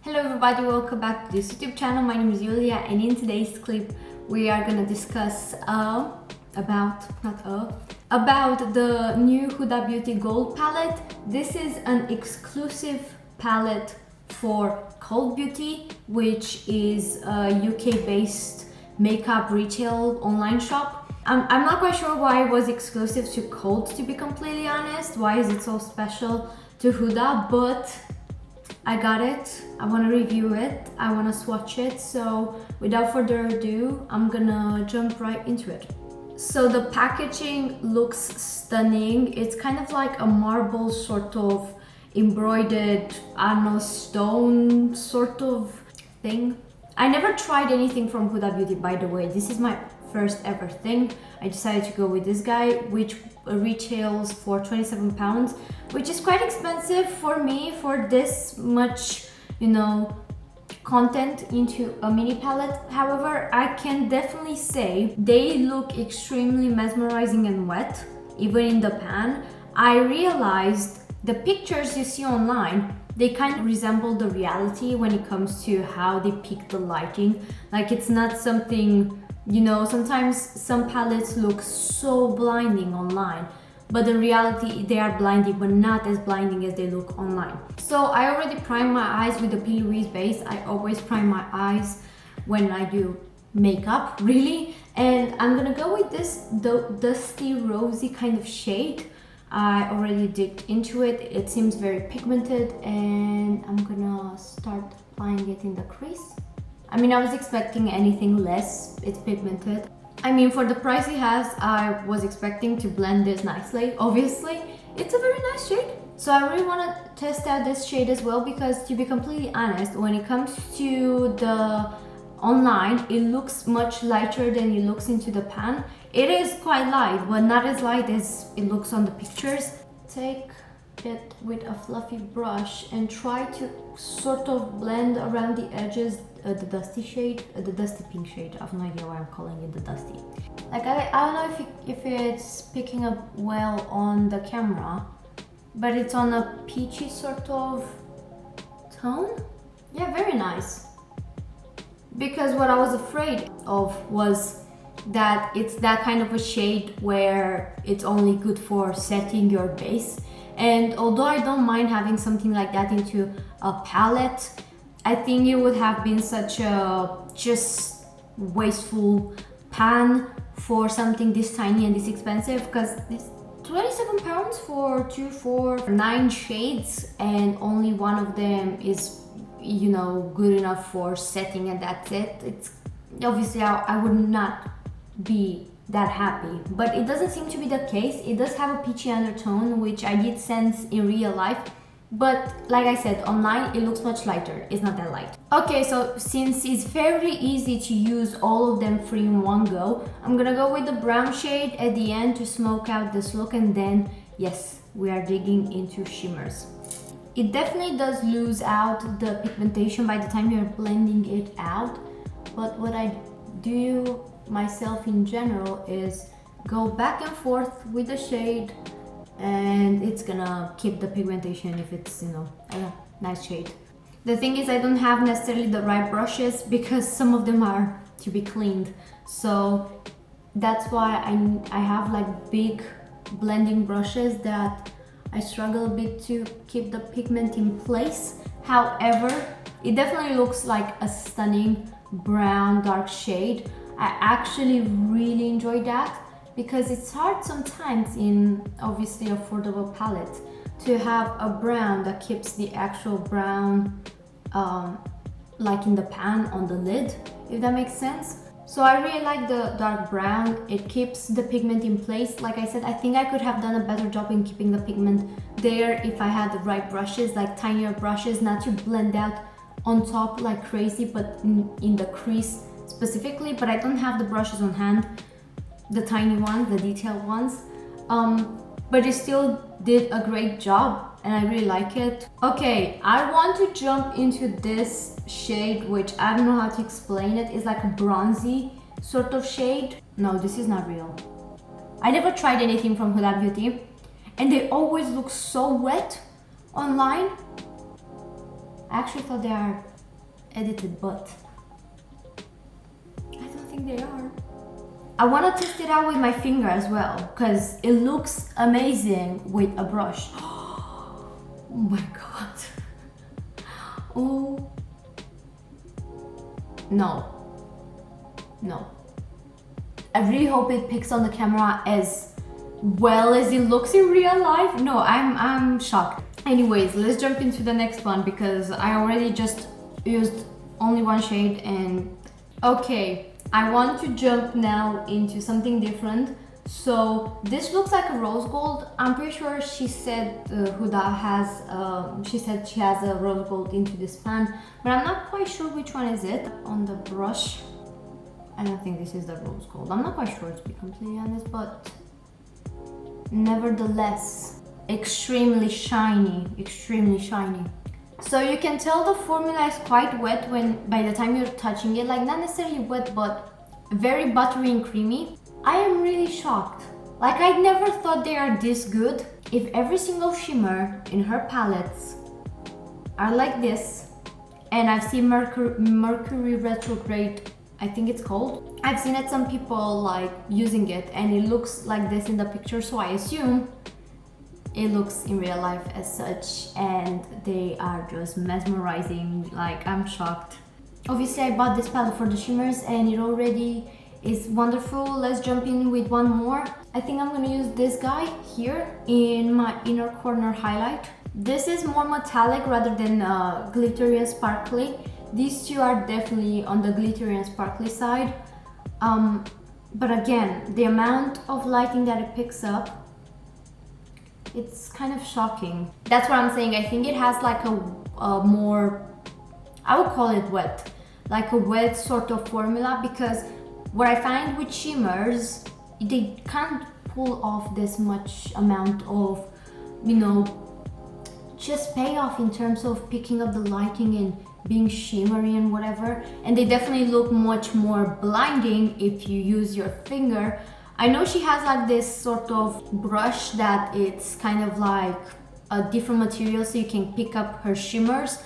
Hello everybody, welcome back to this YouTube channel. My name is Julia and in today's clip we are gonna discuss about the new Huda Beauty Gold palette. This is an exclusive palette for Cold Beauty, which is a UK based makeup retail online shop. I'm not quite sure why it was exclusive to Cold, to be completely honest. Why is it so special to Huda? But I got it, I want to review it, I want to swatch it, so without further ado, I'm gonna jump right into it. So the packaging looks stunning. It's kind of like a marble sort of embroidered, I don't know, stone sort of thing. I never tried anything from Huda Beauty, by the way. This is my first ever thing. I decided to go with this guy, which retails for £27, which is quite expensive for me for this much, you know, content into a mini palette. However, I can definitely say they look extremely mesmerizing and wet, even in the pan. I realized the pictures you see online, they kind of resemble the reality when it comes to how they pick the lighting. Like, it's not something, you know, sometimes some palettes look so blinding online, but in reality they are blinding, but not as blinding as they look online. So I already primed my eyes with the P. Louise base. I always prime my eyes when I do makeup, really. And I'm gonna go with this dusty rosy kind of shade. I already dipped into it. It seems very pigmented and I'm gonna start applying it in the crease. I mean, I was expecting anything less. It's pigmented. I mean, for the price it has, I was expecting to blend this nicely. Obviously, it's a very nice shade. So I really want to test out this shade as well, because to be completely honest, when it comes to the online, it looks much lighter than it looks into the pan. It is quite light, but not as light as it looks on the pictures. Take it with a fluffy brush and try to sort of blend around the edges the dusty shade, the dusty pink shade. I have no idea why I'm calling it the dusty. Like, I don't know if it's picking up well on the camera, but it's on a peachy sort of tone. Yeah, very nice. Because what I was afraid of was that it's that kind of a shade where it's only good for setting your base. And although I don't mind having something like that into a palette, I think it would have been such a just wasteful pan for something this tiny and this expensive, because it's £27 for 2, 4, 9 shades, and only one of them is, you know, good enough for setting, and that's it. It's obviously I would not be that happy, but it doesn't seem to be the case. It does have a peachy undertone, which I did sense in real life, but like I said, online it looks much lighter. It's not that light. Okay, so since it's very easy to use all of them free in one go, I'm gonna go with the brown shade at the end to smoke out this look, and then yes, we are digging into shimmers. It definitely does lose out the pigmentation by the time you're blending it out, but what I do myself in general is go back and forth with the shade, and it's gonna keep the pigmentation if it's, you know, a nice shade. The thing is, I don't have necessarily the right brushes because some of them are to be cleaned, so that's why I have like big blending brushes that I struggle a bit to keep the pigment in place. However, it definitely looks like a stunning brown dark shade. I actually really enjoy that, because it's hard sometimes in obviously affordable palettes to have a brown that keeps the actual brown like in the pan on the lid, if that makes sense. So I really like the dark brown. It keeps the pigment in place. Like I said, I think I could have done a better job in keeping the pigment there if I had the right brushes, like tinier brushes, not to blend out on top like crazy, but in the crease specifically. But I don't have the brushes on hand, the tiny ones, the detailed ones, but it still did a great job and I really like it. Okay, I want to jump into this shade, which I don't know how to explain it. It's like a bronzy sort of shade. No, this is not real. I never tried anything from Huda Beauty and they always look so wet online. I actually thought they are edited, but I don't think they are. I want to test it out with my finger as well, because it looks amazing with a brush. Oh my god. Oh. No. No. I really hope it picks on the camera as well as it looks in real life. No, I'm shocked. Anyways, let's jump into the next one because I already just used only one shade. And okay, I want to jump now into something different. So this looks like a rose gold. I'm pretty sure she said HUDA has, she said she has a rose gold into this pan, but I'm not quite sure which one is it. On the brush, I don't think this is the rose gold. I'm not quite sure, to be completely honest, but nevertheless, extremely shiny, extremely shiny. So you can tell the formula is quite wet when by the time you're touching it, like not necessarily wet, but very buttery and creamy. I am really shocked. Like, I never thought they are this good. If every single shimmer in her palettes are like this, and I've seen Mercury retrograde, I think it's called. I've seen it some people like using it and it looks like this in the picture, so I assume it looks in real life as such, and they are just mesmerizing. Like, I'm shocked. Obviously I bought this palette for the shimmers and it already is wonderful. Let's jump in with one more. I think I'm gonna use this guy here in my inner corner highlight. This is more metallic rather than glittery and sparkly. These two are definitely on the glittery and sparkly side. But again, the amount of lighting that it picks up, it's kind of shocking. That's what I'm saying. I think it has like a more, I would call it wet, like a wet sort of formula, because what I find with shimmers, they can't pull off this much amount of, you know, just payoff in terms of picking up the lighting and being shimmery and whatever. And they definitely look much more blinding if you use your finger. I know she has like this sort of brush that it's kind of like a different material so you can pick up her shimmers,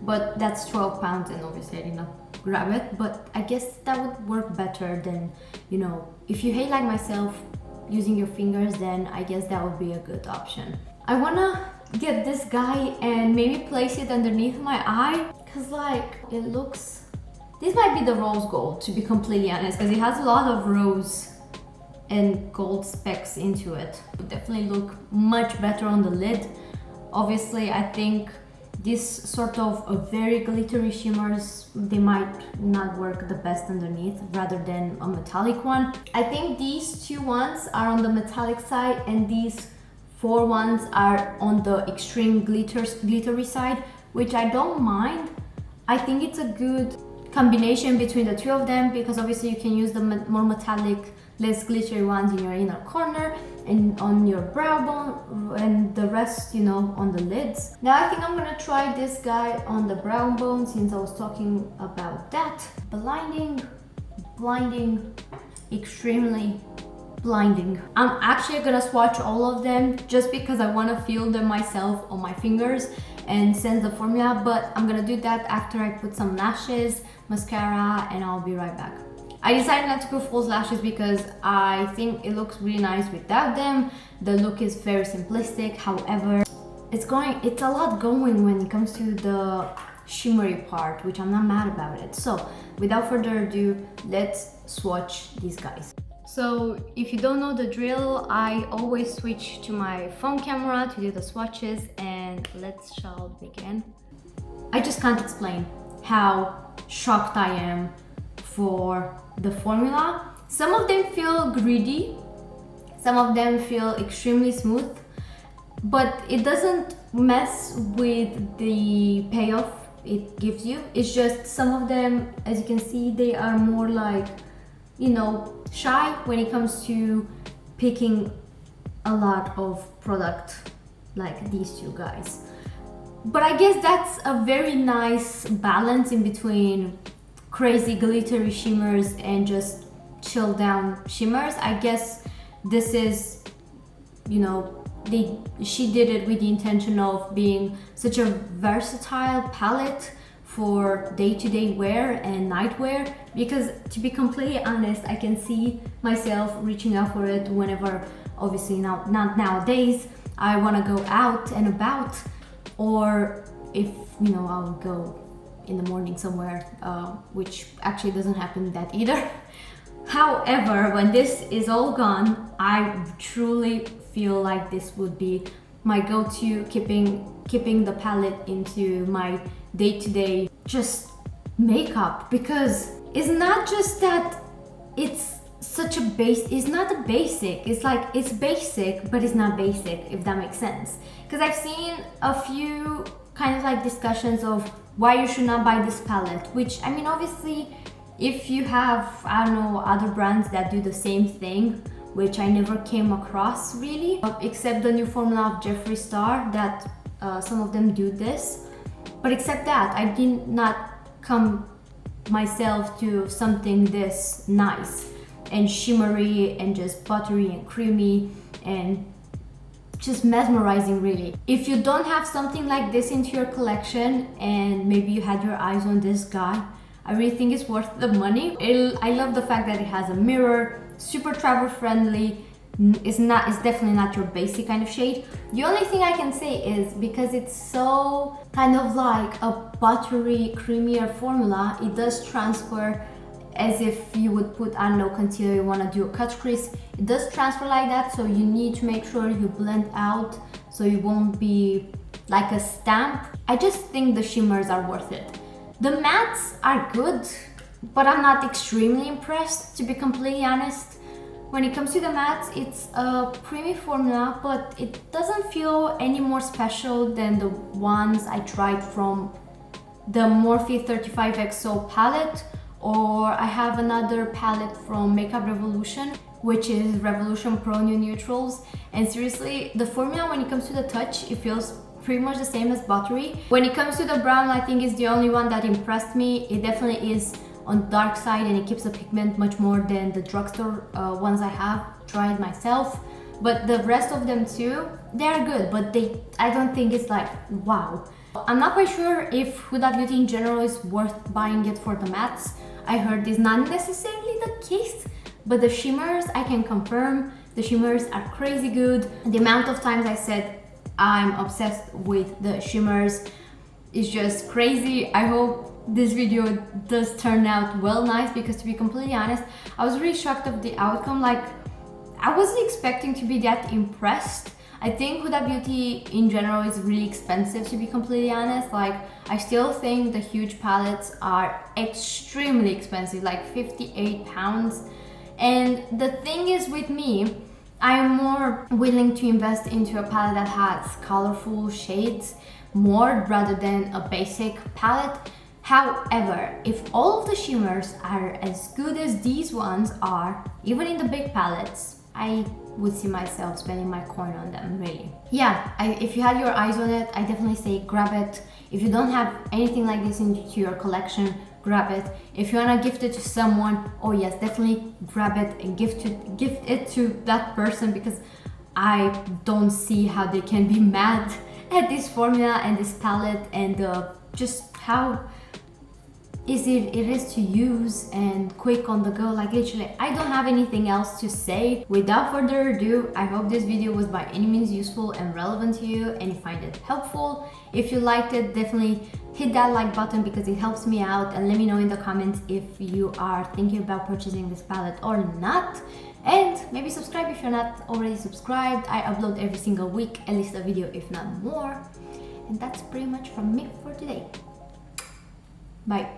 but that's 12 pounds and obviously I did not grab it, but I guess that would work better than, you know, if you hate like myself using your fingers, then I guess that would be a good option. I wanna get this guy and maybe place it underneath my eye, because like it looks, this might be the rose gold, to be completely honest, because it has a lot of rose and gold specks into it. It would definitely look much better on the lid. Obviously I think this sort of a very glittery shimmers, they might not work the best underneath rather than a metallic one. I think these two ones are on the metallic side and these four ones are on the extreme glittery side, which I don't mind. I think it's a good combination between the two of them, because obviously you can use the more metallic, less glittery ones in your inner corner and on your brow bone, and the rest, you know, on the lids. Now I think I'm gonna try this guy on the brow bone, since I was talking about that. Blinding, blinding, extremely blinding. I'm actually gonna swatch all of them just because I want to feel them myself on my fingers and sense the formula, but I'm gonna do that after I put some lashes, mascara, and I'll be right back. I decided not to put false lashes because I think it looks really nice without them. The look is very simplistic, however, it's a lot going when it comes to the shimmery part, which I'm not mad about it. So without further ado, let's swatch these guys. So if you don't know the drill, I always switch to my phone camera to do the swatches, and shall begin. I just can't explain how shocked I am for the formula. Some of them feel gritty, some of them feel extremely smooth, but it doesn't mess with the payoff it gives you. It's just some of them, as you can see, they are more like, you know, shy when it comes to picking a lot of product like these two guys. But I guess that's a very nice balance in between crazy glittery shimmers and just chill down shimmers. I guess this is, you know, she did it with the intention of being such a versatile palette for day-to-day wear and night wear, because to be completely honest, I can see myself reaching out for it whenever, obviously not nowadays, I want to go out and about, or if, you know, I'll go in the morning somewhere, which actually doesn't happen that either. However, when this is all gone, I truly feel like this would be my go-to, keeping the palette into my day-to-day just makeup, because it's not just that it's such a it's not a basic, it's like it's basic but it's not basic, if that makes sense. Because I've seen a few kind of like discussions of why you should not buy this palette, which, I mean, obviously if you have, I don't know, other brands that do the same thing, which I never came across really, except the new formula of Jeffree Star, that some of them do this. But except that, I did not come myself to something this nice and shimmery and just buttery and creamy and just mesmerizing, really. If you don't have something like this into your collection and maybe you had your eyes on this guy, I really think it's worth the money. I love the fact that it has a mirror, super travel friendly. It's definitely not your basic kind of shade. The only thing I can say is, because it's so kind of like a buttery, creamier formula, it does transfer as if you would put, I don't know, concealer, you want to do a cut crease. It does transfer like that, so you need to make sure you blend out so you won't be like a stamp. I just think the shimmers are worth it. The mattes are good, but I'm not extremely impressed, to be completely honest. When it comes to the mattes, it's a creamy formula, but it doesn't feel any more special than the ones I tried from the Morphe 35XO palette, or I have another palette from Makeup Revolution, which is Revolution Pro New Neutrals. And seriously, the formula, when it comes to the touch, it feels pretty much the same as buttery. When it comes to the brown, I think it's the only one that impressed me. It definitely is on the dark side and it keeps the pigment much more than the drugstore ones I have tried myself. But the rest of them too, they are good, but I don't think it's like wow. I'm not quite sure if Huda Beauty in general is worth buying it for the mattes. I heard it's not necessarily the case, but the shimmers, I can confirm, the shimmers are crazy good. The amount of times I said I'm obsessed with the shimmers is just crazy. I hope this video does turn out well nice, because to be completely honest, I was really shocked of the outcome. Like, I wasn't expecting to be that impressed. I think Huda Beauty in general is really expensive, to be completely honest. Like, I still think the huge palettes are extremely expensive, like 58 pounds. And the thing is, with me, I am more willing to invest into a palette that has colorful shades more rather than a basic palette. However, if all of the shimmers are as good as these ones are, even in the big palettes, I would see myself spending my coin on them, really. Yeah, if you had your eyes on it, I definitely say grab it. If you don't have anything like this into your collection, grab it. If you want to gift it to someone, oh yes, definitely grab it and gift it to that person, because I don't see how they can be mad at this formula and this palette, and just how easy it is to use and quick on the go. Like, literally, I don't have anything else to say. Without further ado, I hope this video was by any means useful and relevant to you, and you find it helpful. If you liked it, definitely hit that like button, because it helps me out, and let me know in the comments if you are thinking about purchasing this palette or not. And maybe subscribe if you're not already subscribed. I upload every single week, at least a video, if not more. And that's pretty much from me for today. Bye.